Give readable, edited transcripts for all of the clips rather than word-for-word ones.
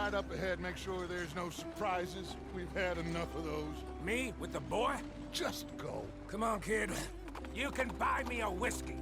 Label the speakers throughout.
Speaker 1: ride up ahead, make sure there's no surprises. We've had enough of those.
Speaker 2: Me with the boy?
Speaker 1: Just go.
Speaker 2: Come on, kid. You can buy me a whiskey.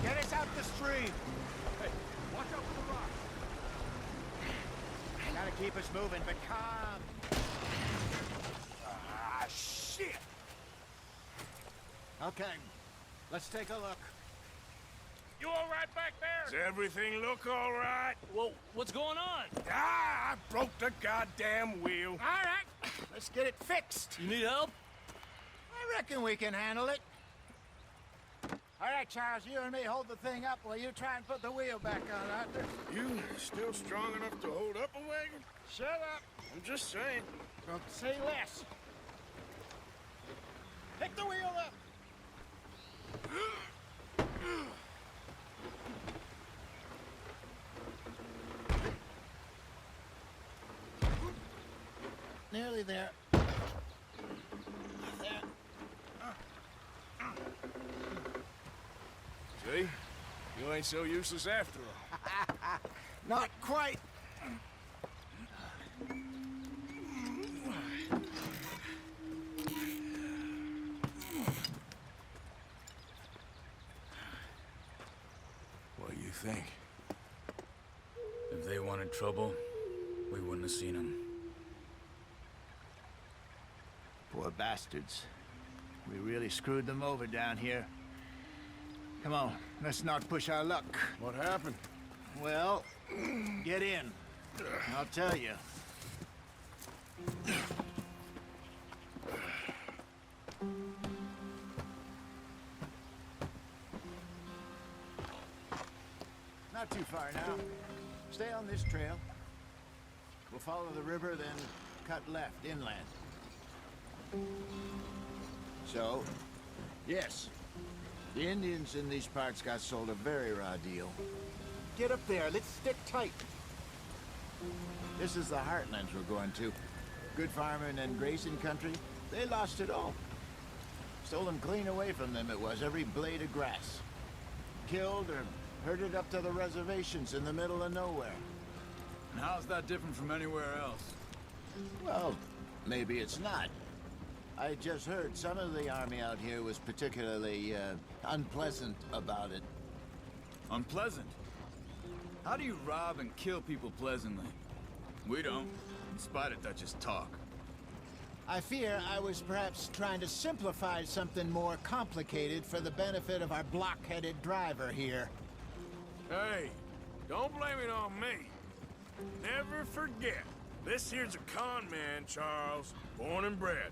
Speaker 3: Get us out the stream!
Speaker 2: Hey, watch out for the rocks.
Speaker 3: Gotta keep us moving, but calm.
Speaker 2: Ah, shit!
Speaker 3: Okay, let's take a look.
Speaker 2: You all right back there? Does everything look all right?
Speaker 4: Well, what's going on?
Speaker 2: Ah, I broke the goddamn wheel.
Speaker 3: All right, let's get it fixed.
Speaker 4: You need help?
Speaker 3: I reckon we can handle it. All right, Charles, you and me hold the thing up while you try and put the wheel back on, Arthur.
Speaker 1: You still strong enough to hold up a wagon?
Speaker 3: Shut up.
Speaker 1: I'm just saying.
Speaker 3: Don't say less. Pick the wheel up. Nearly there. There.
Speaker 2: See? You ain't so useless after all.
Speaker 3: Not quite.
Speaker 2: What do you think?
Speaker 4: If they wanted trouble, we wouldn't have seen them.
Speaker 3: Poor bastards. We really screwed them over down here. Come on, let's not push our luck.
Speaker 1: What happened?
Speaker 3: Well, get in. I'll tell you. Not too far now. Stay on this trail. We'll follow the river, then cut left inland. So, yes, the Indians in these parts got sold a very raw deal. Get up there, let's stick tight. This is the heartlands we're going to. Good farming and grazing country, they lost it all. Stolen clean away from them it was, every blade of grass. Killed or herded up to the reservations in the middle of nowhere.
Speaker 5: And how's that different from anywhere else?
Speaker 3: Well, maybe it's not. I just heard some of the army out here was particularly, unpleasant about it.
Speaker 5: Unpleasant? How do you rob and kill people pleasantly? We don't, in spite of Dutch's talk.
Speaker 3: I fear I was perhaps trying to simplify something more complicated for the benefit of our block-headed driver here.
Speaker 2: Hey, don't blame it on me. Never forget, this here's a con man, Charles, born and bred.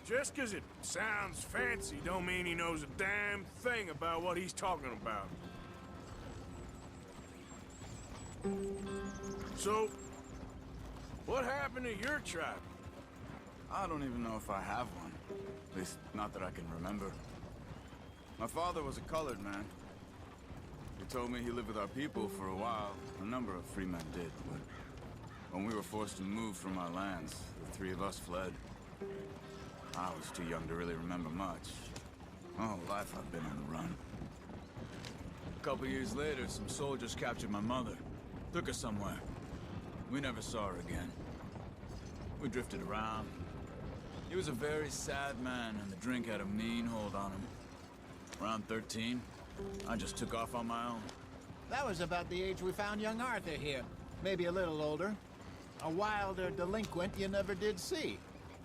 Speaker 2: Just 'cause it sounds fancy don't mean he knows a damn thing about what he's talking about. So, what happened to your tribe?
Speaker 5: I don't even know if I have one. At least, not that I can remember. My father was a colored man. He told me he lived with our people for a while. A number of free men did, but when we were forced to move from our lands, the three of us fled. I was too young to really remember much. My whole life I've been on the run. A couple years later, some soldiers captured my mother. Took her somewhere. We never saw her again. We drifted around. He was a very sad man, and the drink had a mean hold on him. Around 13, I just took off on my own.
Speaker 3: That was about the age we found young Arthur here. Maybe a little older. A wilder delinquent you never did see.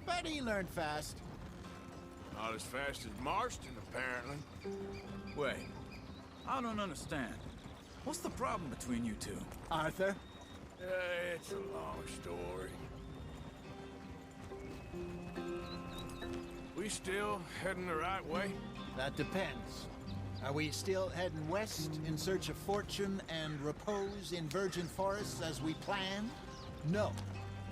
Speaker 3: But he learned fast.
Speaker 2: Not as fast as Marston, apparently.
Speaker 5: Wait, I don't understand. What's the problem between you two?
Speaker 3: Arthur?
Speaker 2: It's a long story. We We still heading the right way?
Speaker 3: That depends. Are we still heading west in search of fortune and repose in virgin forests as we planned? No.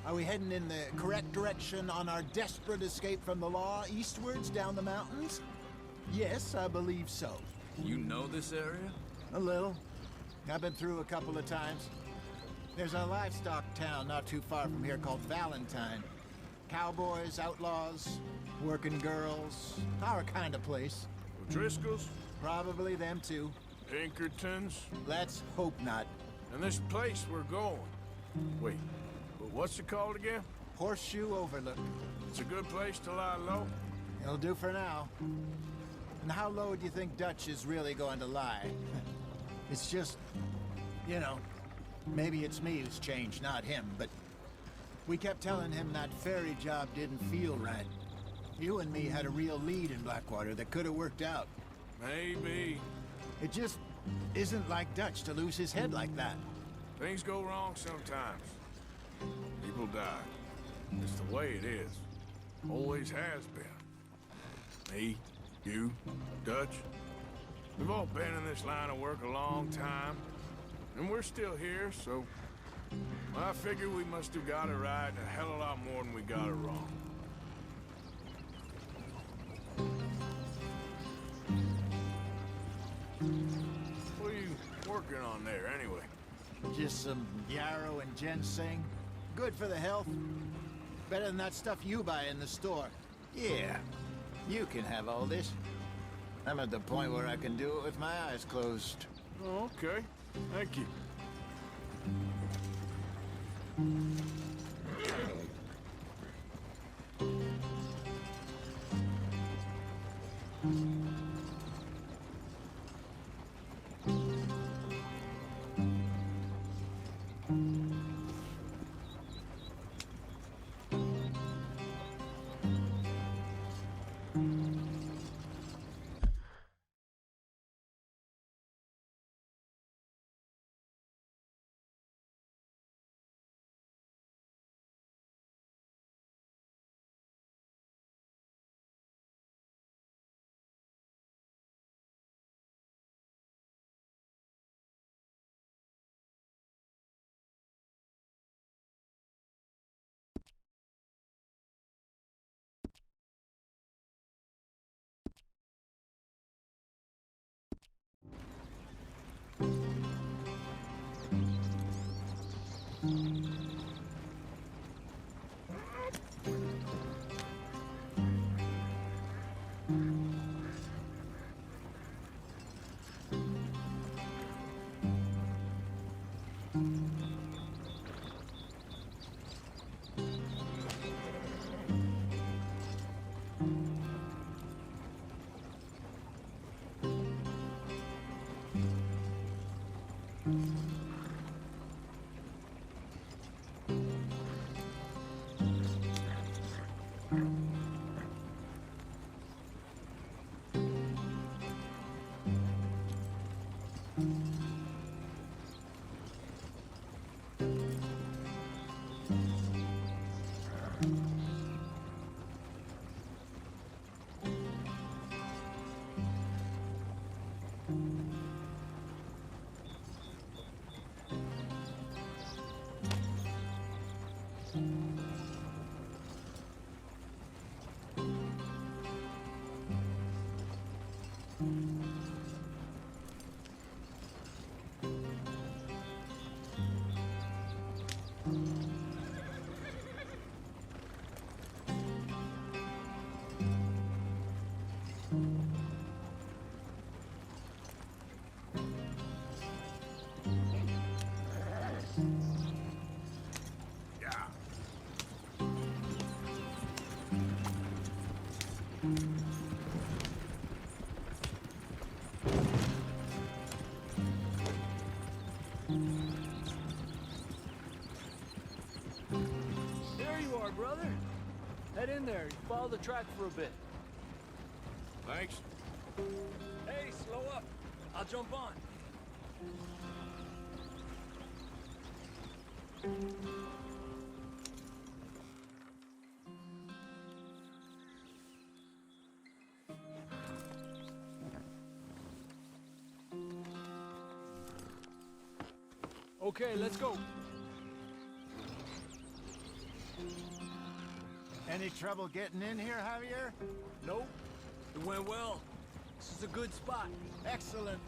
Speaker 3: Are we heading in the correct direction on our desperate escape from the law eastwards down the mountains? Yes, I believe so.
Speaker 5: You know this area?
Speaker 3: A little. I've been through a couple of times. There's a livestock town not too far from here called Valentine. Cowboys, outlaws, working girls, our kind of place.
Speaker 2: O'Driscoll's?
Speaker 3: Probably them too.
Speaker 2: Pinkertons?
Speaker 3: Let's hope not.
Speaker 2: And this place we're going. Wait, but what's it called again?
Speaker 3: Horseshoe Overlook.
Speaker 2: It's a good place to lie low.
Speaker 3: It'll do for now. And how low do you think Dutch is really going to lie? It's just, you know, maybe it's me who's changed, not him, but we kept telling him that ferry job didn't feel right. You and me had a real lead in Blackwater that could have worked out.
Speaker 2: Maybe.
Speaker 3: It just isn't like Dutch to lose his head like that.
Speaker 2: Things go wrong sometimes. People die. It's the way it is. Always has been. Me, you, Dutch. We've all been in this line of work a long time. And we're still here, so... I figure we must have got it right a hell of a lot more than we got it wrong. What are you working on there, anyway?
Speaker 3: Just some yarrow and ginseng. Good for the health. Better than that stuff you buy in the store. Yeah, you can have all this. I'm at the point where I can do it with my eyes closed.
Speaker 2: Oh, okay. Thank you.
Speaker 6: Brother. Head in there. Follow the track for a bit.
Speaker 2: Thanks.
Speaker 6: Hey, slow up. I'll jump on. Okay, let's go.
Speaker 3: Any trouble getting in here, Javier?
Speaker 6: Nope. It went well. This is a good spot.
Speaker 3: Excellent.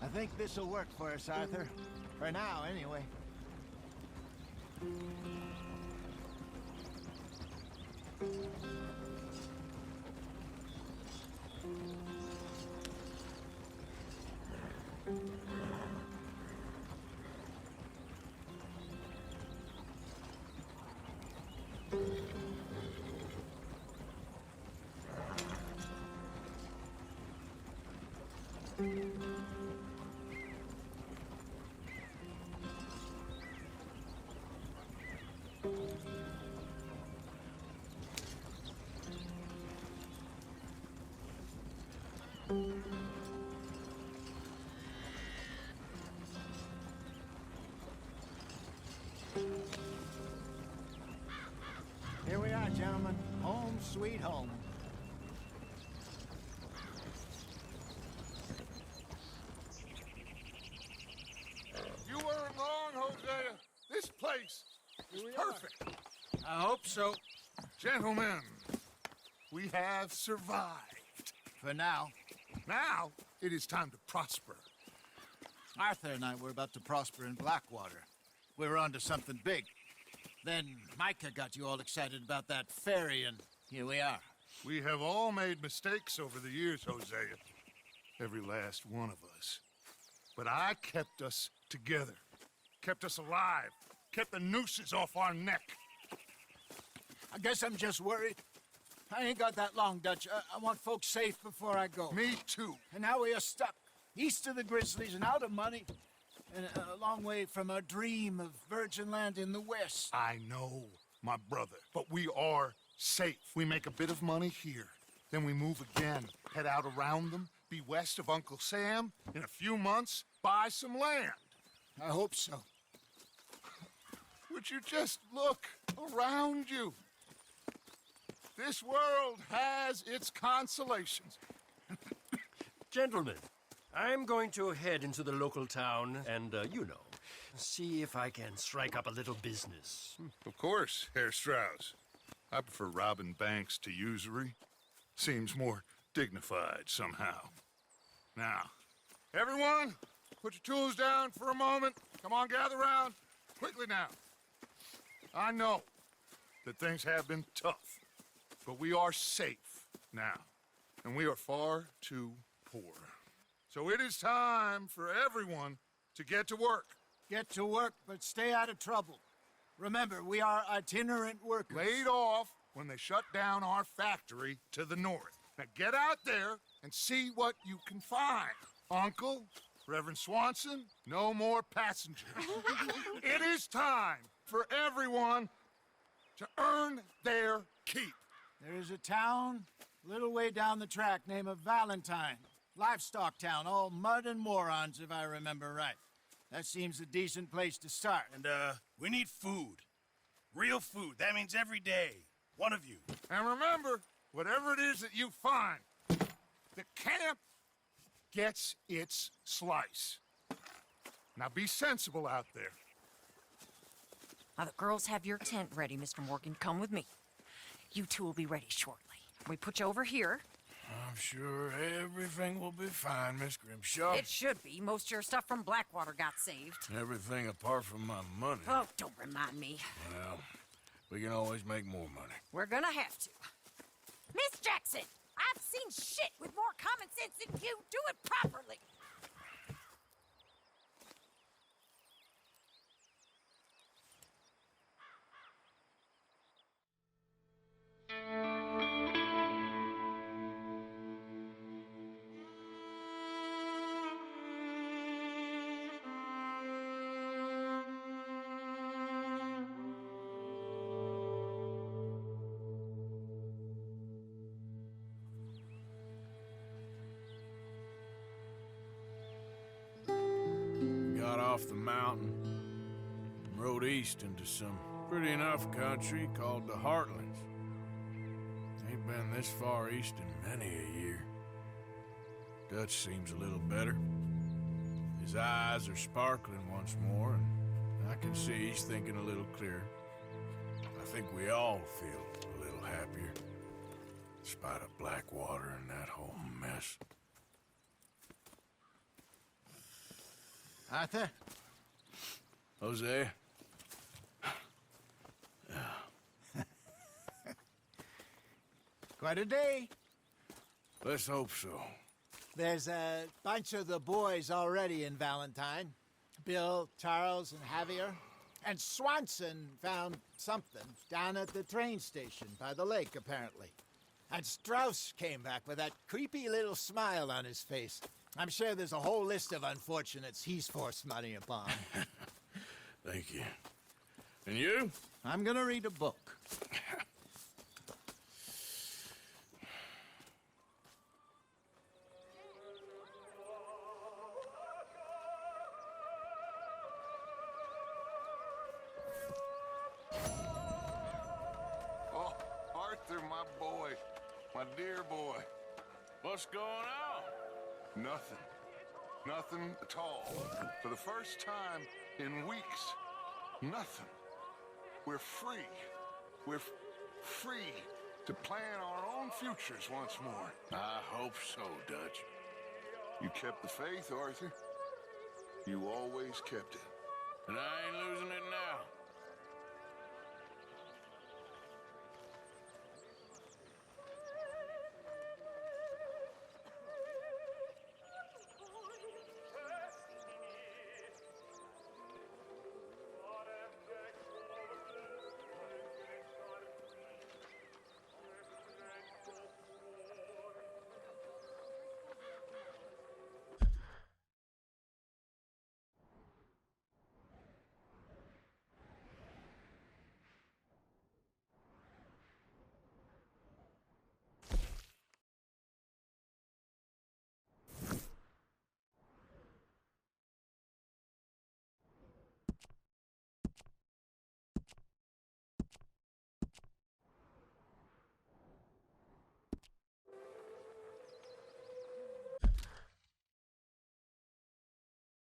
Speaker 3: I think this'll work for us, Arthur. For now, anyway. Here we are, gentlemen. Home sweet home.
Speaker 1: You weren't wrong, Hosea. This place is perfect.
Speaker 3: I hope so.
Speaker 1: Gentlemen, we have survived.
Speaker 3: For now.
Speaker 1: Now, it is time to prosper.
Speaker 3: Arthur and I were about to prosper in Blackwater. We were onto something big. Then Micah got you all excited about that ferry, and here we are.
Speaker 1: We have all made mistakes over the years, Hosea. Every last one of us. But I kept us together. Kept us alive. Kept the nooses off our neck.
Speaker 3: I guess I'm just worried. I ain't got that long, Dutch. I want folks safe before I go.
Speaker 1: Me too.
Speaker 3: And now we are stuck, east of the Grizzlies and out of money, and a long way from our dream of virgin land in the west.
Speaker 1: I know, my brother, but we are safe. We make a bit of money here, then we move again, head out around them, be west of Uncle Sam, in a few months, buy some land.
Speaker 3: I hope so.
Speaker 1: Would you just look around you? This world has its consolations.
Speaker 7: Gentlemen, I'm going to head into the local town and, see if I can strike up a little business.
Speaker 1: Of course, Herr Strauss. I prefer robbing banks to usury. Seems more dignified somehow. Now, everyone, put your tools down for a moment. Come on, gather round. Quickly now. I know that things have been tough, but we are safe now, and we are far too poor. So it is time for everyone to get to work.
Speaker 3: Get to work, but stay out of trouble. Remember, we are itinerant workers.
Speaker 1: Laid off when they shut down our factory to the north. Now get out there and see what you can find. Uncle, Reverend Swanson, no more passengers. It is time for everyone to earn their keep.
Speaker 3: There is a town a little way down the track named Valentine. Livestock town, all mud and morons, if I remember right. That seems a decent place to start.
Speaker 8: And, we need food. Real food. That means every day. One of you.
Speaker 1: And remember, whatever it is that you find, the camp gets its slice. Now be sensible out there.
Speaker 9: Now the girls have your tent ready, Mr. Morgan. Come with me. You two will be ready shortly. We put you over here.
Speaker 2: I'm sure everything will be fine, Miss Grimshaw.
Speaker 9: It should be. Most of your stuff from Blackwater got saved.
Speaker 2: Everything apart from my money.
Speaker 9: Oh, don't remind me.
Speaker 2: Well, we can always make more money.
Speaker 9: We're gonna have to. Miss Jackson, I've seen shit with more common sense than you. Do it properly.
Speaker 2: Got off the mountain, rode east into some pretty enough country called the Heartlands. Ain't been this far east in many a year. Dutch seems a little better. His eyes are sparkling once more, and I can see he's thinking a little clearer. I think we all feel a little happier, in spite of Blackwater and that whole mess.
Speaker 3: Arthur?
Speaker 2: Jose?
Speaker 3: Quite a day.
Speaker 2: Let's hope so.
Speaker 3: There's a bunch of the boys already in Valentine. Bill, Charles, and Javier. And Swanson found something down at the train station by the lake, apparently. And Strauss came back with that creepy little smile on his face. I'm sure there's a whole list of unfortunates he's forced money upon.
Speaker 2: Thank you. And you?
Speaker 3: I'm gonna read a book.
Speaker 1: Oh, Arthur, my boy. My dear boy.
Speaker 2: What's going on?
Speaker 1: Nothing. Nothing at all. For the first time in weeks. Nothing. We're free. We're free to plan our own futures once more.
Speaker 2: I hope so, Dutch.
Speaker 1: You kept the faith, Arthur. You always kept it.
Speaker 2: And I ain't losing it now.